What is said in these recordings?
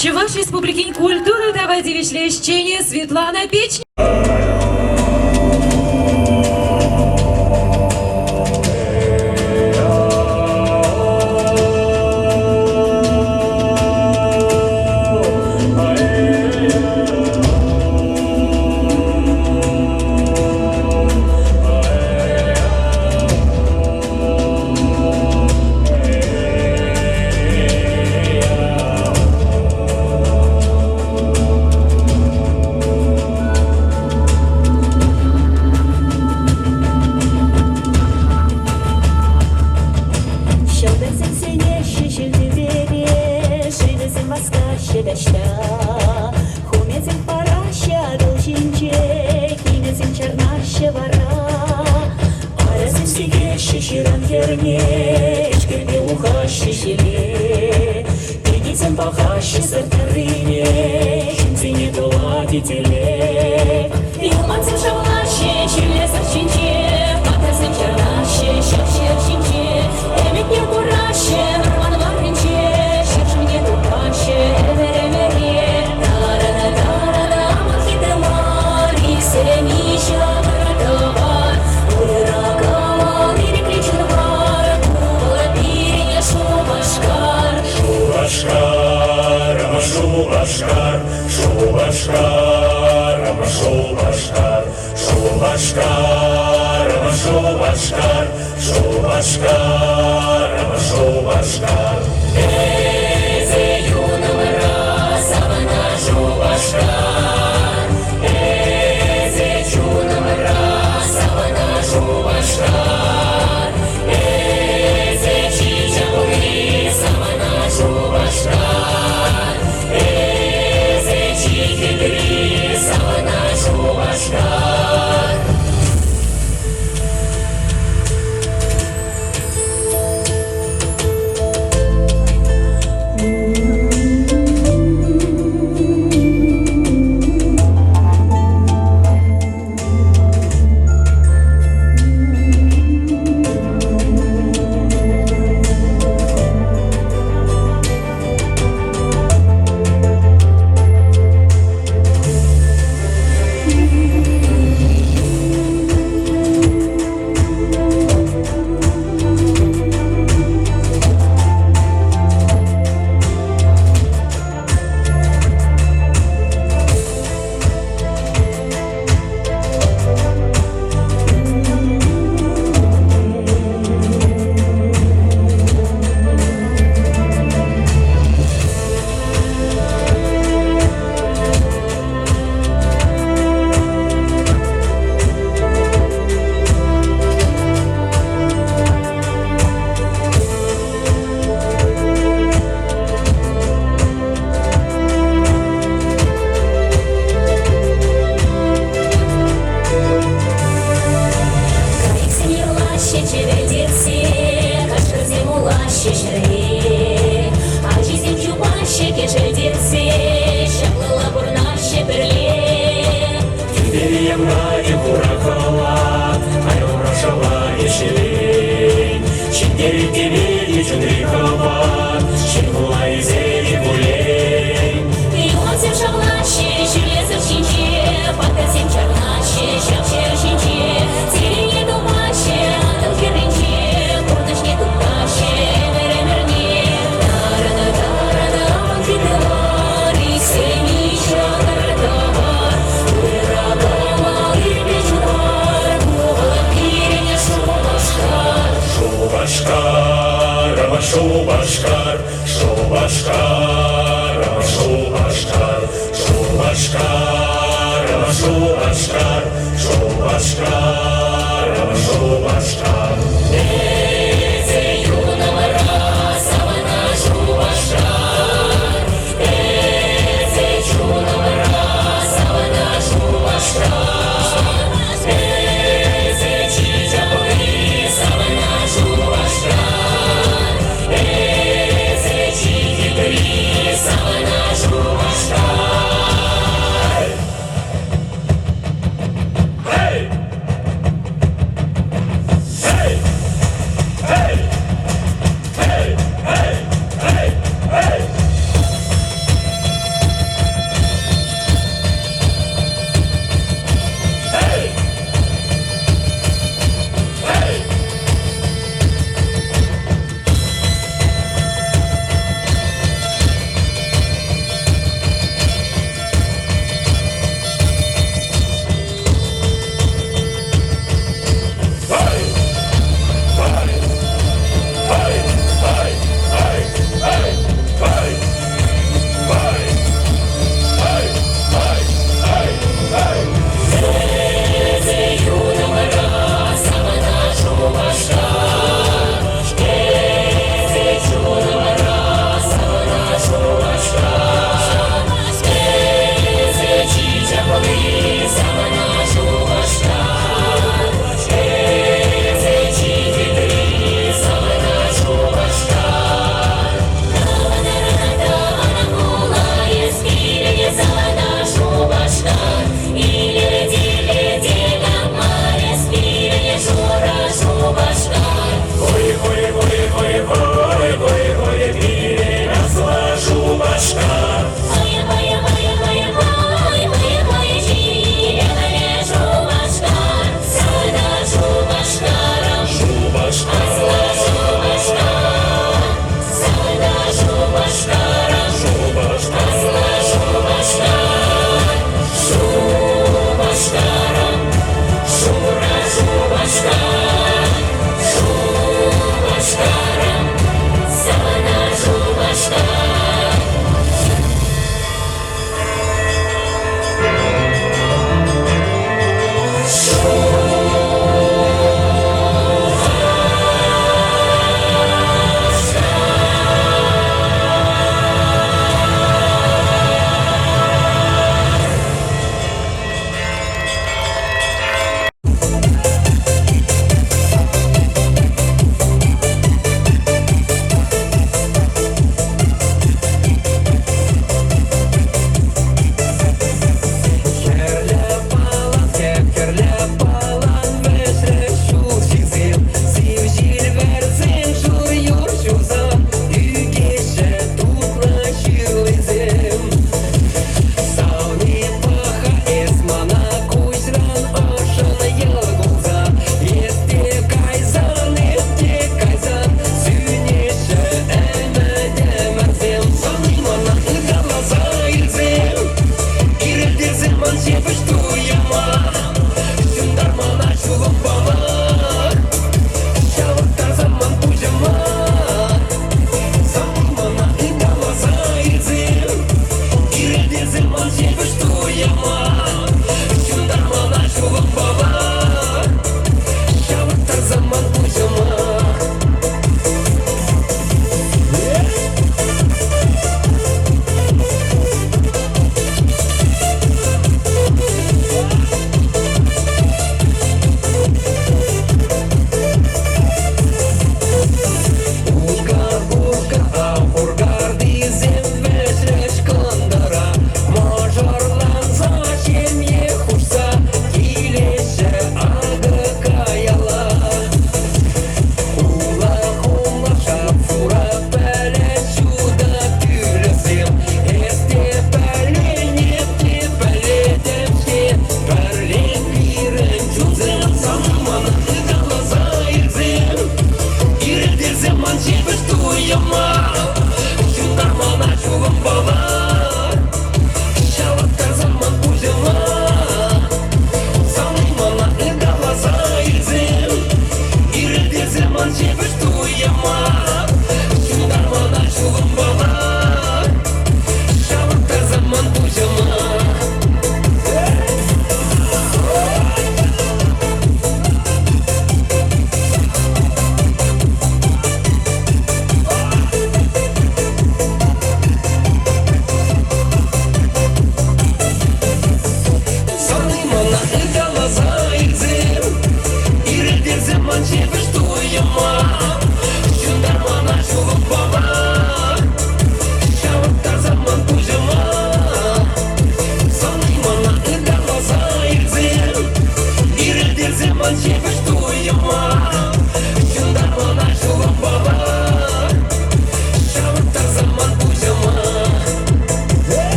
Чуваш Республики культуры давайте вещлещение Светлана Печь. Деревки видеть греховат, Щекула и зелень гулей. И он всем шагначе, железо в чинче, Пока всем чарначе, щапче в чинче, Зелень думаче, ангел херенче, Порноч не тупаче, мере-мерне. Тара-на-тара-на, кидала, Риксенича, тара-тара, Вырагала, рыбечуар, Мула, киреня, шубашкар. Шубашкар, шубашкар, шубашкар, шубашкар, шубашкар, шубашкар, шубашкар, шубашкар. Эце юного расова на шубашкар, Эце чудного расова на шубашкар, Эце чича погрисова на шубашкар, Эце чики грисова на шубашкар. Эй!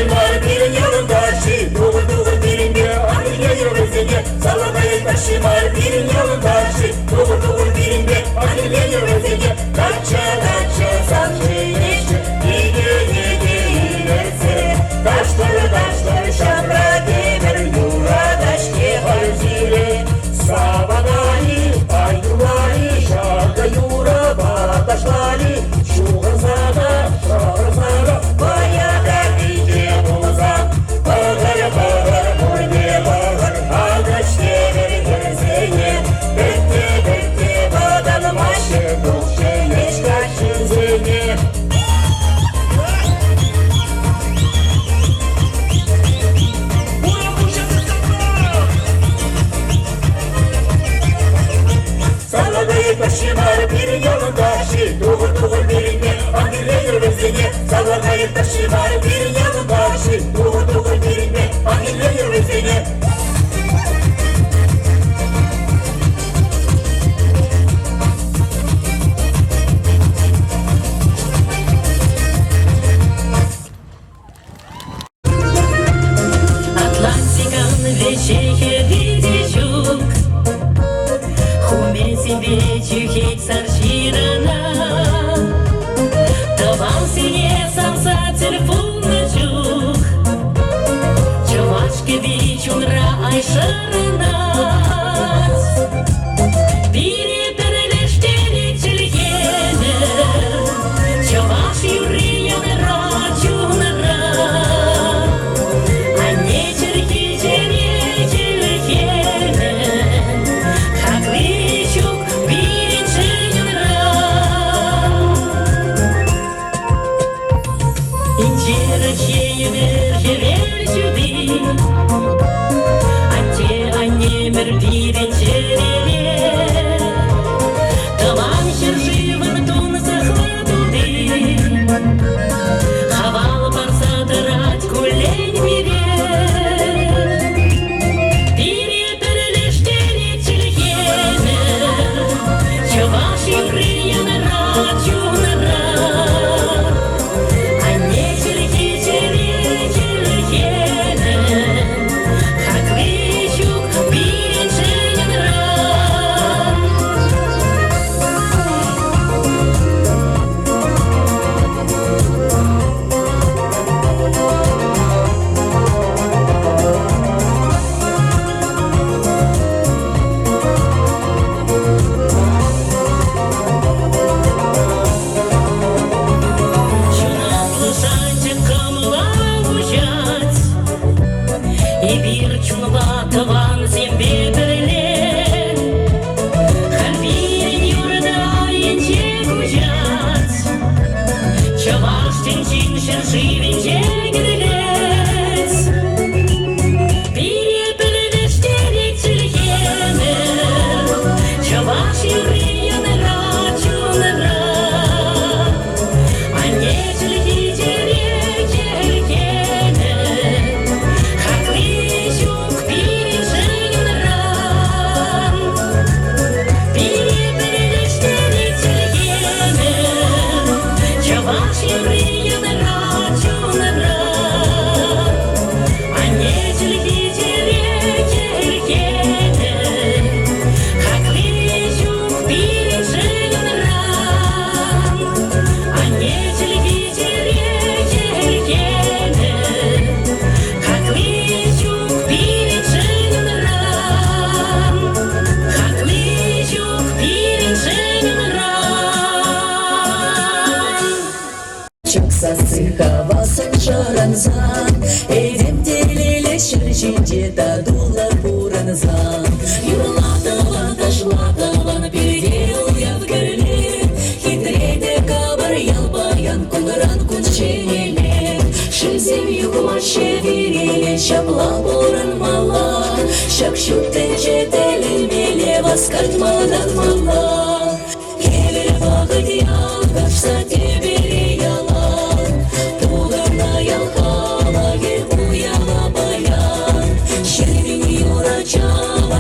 taşımar bir yolun taşı Doğur doğur birinde anır gelir özüne Sallanayı taşımar bir yolun taşı Doğur doğur birinde anır gelir özüne Kaça kaça sanki yeşil Gidi inerse Taşları şamra demir Yura taşki halzire Sabanayı aydulayı Şarkı yura bataşlayı Şu hızada Baya derdice bulsam Bağır bağır oyne bağır Ağaç devir gözeye Bekle badanım aşı Dukşe eşkaç yüzüne Sallanayı taşımar bir yolun taşı Doğur doğur birinde anırıyor özüne Sallanayı taşımar bir yolun taşı Doğur doğur birinde anırıyor özüne Атлантикан вечеке видичук Хумен себе чухет сарширана Таван сине самса телефонна чук Чувашке бичун ра айшаранат Бире перелештели челхене Чуваш юриян рачунара Хавал барса дырать кулень мире Бире перелештели челхене Чуваш юриян рачунара А не челхене Как вещук бирен жененра И бир чунла таван зембе бірлен Хальбирен юрда енче гужат Чаваш тенчин шершивен жегрелец Бире бірлештері телхене Чаваш юриян рачунара А не телхитере келхене Havasın şaranzan Edim deliyle şirşince dadular buranzan Yurladılan taşladılan bir yıl yavgırlı Hidrede kabar yalbayan kuduran kunçenele Şilzim yukmaşı virili şapla buranmala Şakşuk tence delilmeli vaskatmadan mala Gelir bağıt yal kaçsa tebiri yalan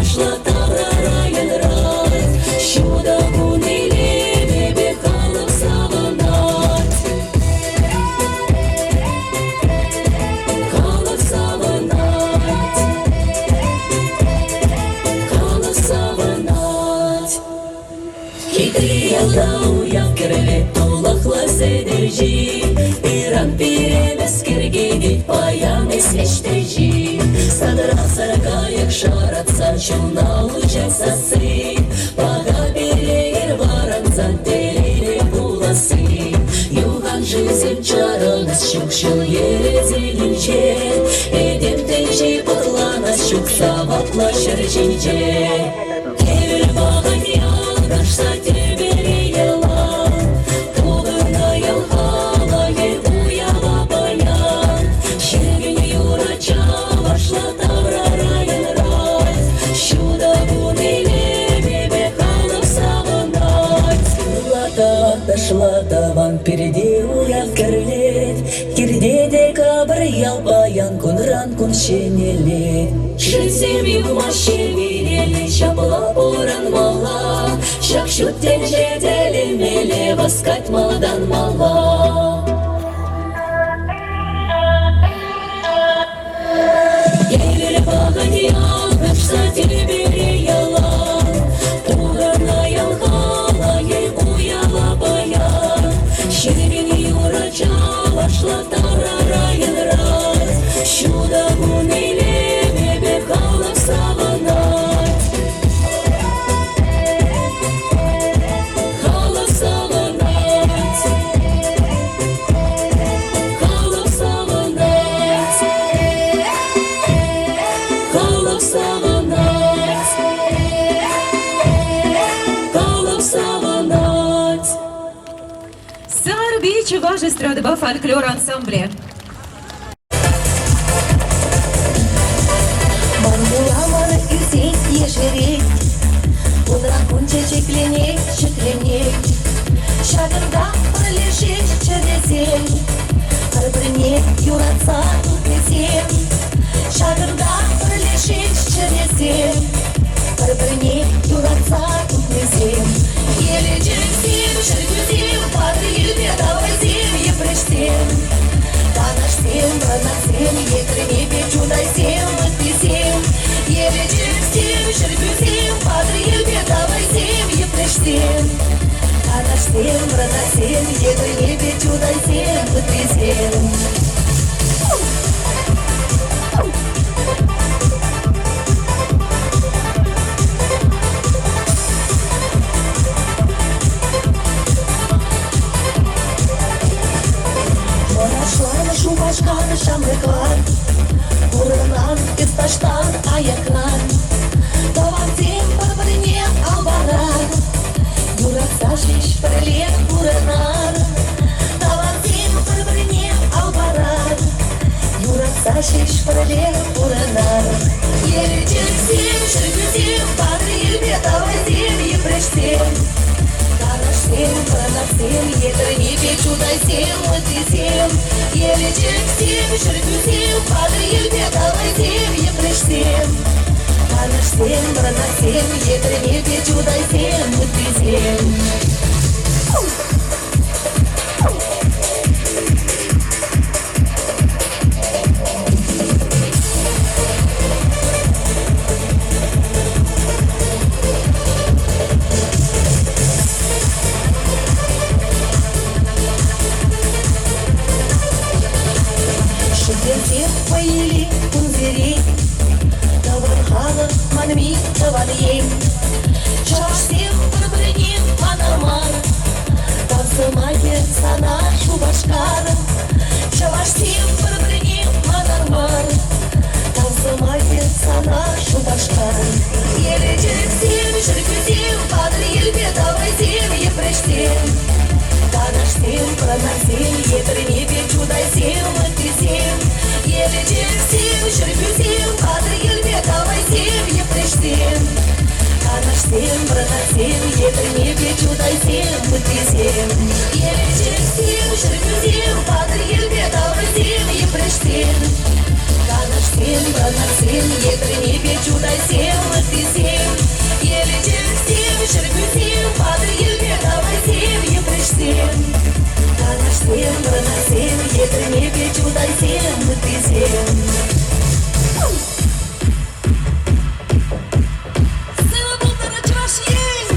Başla tavrara yanrat Şuda bu neyli bebe kalıp salınat Чуна луча сасы, пага переер варанзан телере буласы. Юган жизнь чарыныз шукшыл ерезелінче, Эдем тенче пытланас шук савапла шырчинче. Кевер бағын ялдашса тебере ялан, Туғына ялхала ел уява баян, Шерген юрача вашла таврарайын рай, Шуда гунеле бебе халып савынать. Ташлата ван перде уяв керлет, Кирдеде кабыр ялбаян кунран кун шенелет. Шельсем югмаще вирели, Шапла поран мала, Шак шуттен жедели меле, Васкать малдан мала. Евер бағын ялгышса тебере ялан, Туғана ялхала ел уява баян, Шерген юрача вашла таврарайын рай, Шуда гунеле бебе халып савынать. Халып савынать. Халып савынать. Халып савынать. Халып савынать. Сарби Чуваш эстрадова фольклор ансамбле. Мангуламаны үсей ешерей, Унракун чечекленей, шекленей, Шагырда пролежей чедесей, Бір-біріне юратса түтмесем, Шагырда пролежей чедесей, Бір-біріне юратса түтмесем. Еле жүрсем, жүргізем, Барды елбе давайзем, епрештем, Танаштем, бранасем, екрене печудайсем, өтпесем. Еле жүрсем, жүргізем, Барды елбе давайзем, епрештем, Танаштем, бранасем, екрене печудайсем, өтпесем. Монашланы шубашканы шамрыклар, Урынан ысташтан аяклар, Тавантем бір-біріне албарар, Юратса шеш бірлен урынар, Тавантем бір-біріне албарар, Юратса шеш бірлен урынар. Еле жүрсем, жүргізем, Барды елбе давайзем, епрештем, Танаштем, бранасем, екрене печудайсем, өтпесем. Еле жүрсем, жүргізем, Барды елбе давайзем, епрештем, Танаштем, бранасем, екрене печудайсем, өтпесем. Шыгенсем пойли кунзери, Таварханы манми таваньем, Чаштем бір-бірінен манамар, Тавсымайы сана шубашкар, Чаваштем бір-бірінен манармар, Тавсымайы сана шубашкар. Еле жүрсем, жүргізем, Бады елбе давайзем, епрештем, Танаштем, бранасем, екрене печудайсем, өтпесем. Еле жүрсем, жүргізем, Бады елбе давайзем, епрештем, Танаштем, бранасем, екрене печудайсем, өтпесем. Еле жүрсем, жүргізем, Бады елбе давайзем, епрештем, Танаштем, бранасем, екрене печудайсем, өтпесем. Еле жүрсем, жүргізем, Бады елбе давайзем, епрештем, Танаштем, бранасем, екрене печудайсем, өтпесем. Сыны бұлтары чаш ең!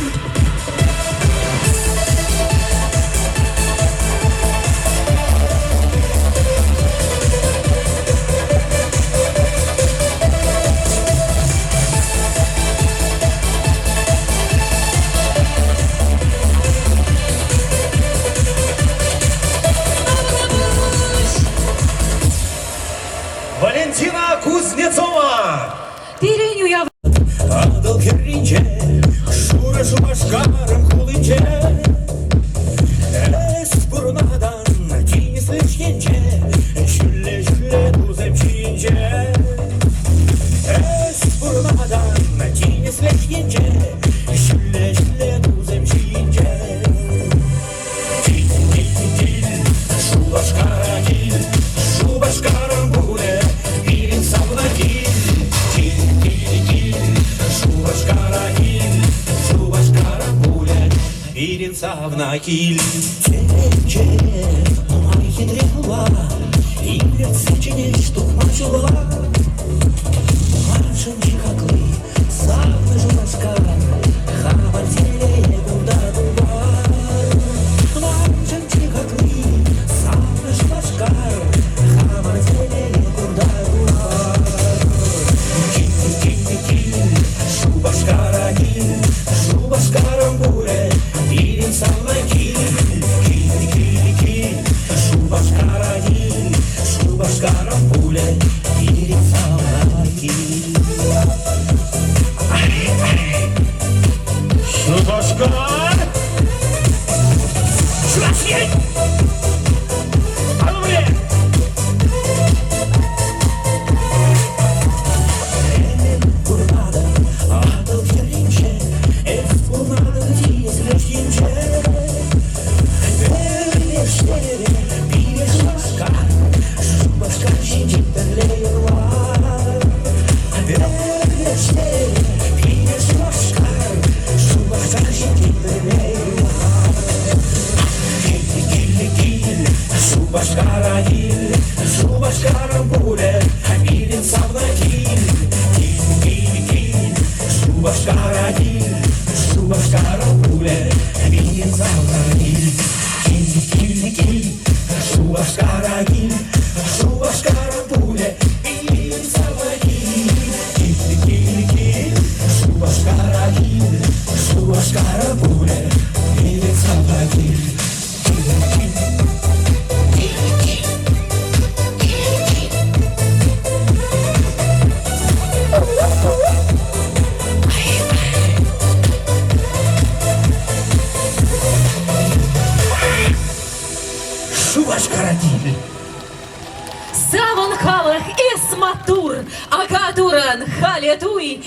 yenge Şülle şülle kuzem çiğince Es vurmadan cinisleş yenge Şülle şülle kuzem çiğince Gil gil gil şu başkara gil Şu başkaran bule bir insafına gil Gil gil gil şu başkara gil Şu başkaran bule bir insafına gil Çelençe Май хитрила, и лет сечени штук мачула. Маршин чикаклы, савны журашка, хабартеле гунда дубар. Маршин чикаклы, савны журашка, хабартеле гунда дубар. Киль-киль-киль, шубашкара гиль, шубашкарам буре, бирин савна киль. Киль-киль-киль, шубашкара гиль, шубашкарам буре, бирин савна киль. Шубашкар! Шубашкар! А ну, блин! Kurmadan adıl yerince Es bulmadan dizleşince Öylüşleri bir başka Şu başka şinciklerle var Öylüşleri bir başka Şu başka şinciklerle var Gil gil şu başka gil Şu başka bule bir insafla gil Шубашкара гиль, шубашкара буле, бирин савна гиль. Киль-киль-киль, шубашкара гиль, шубашкара буле, бирин савна гиль. Киль-киль-киль, шубашкара гиль, шубашкара буле, бирин савна гиль. Шубашкара гиль. Савон халах Исматур, Агатуран халетуй.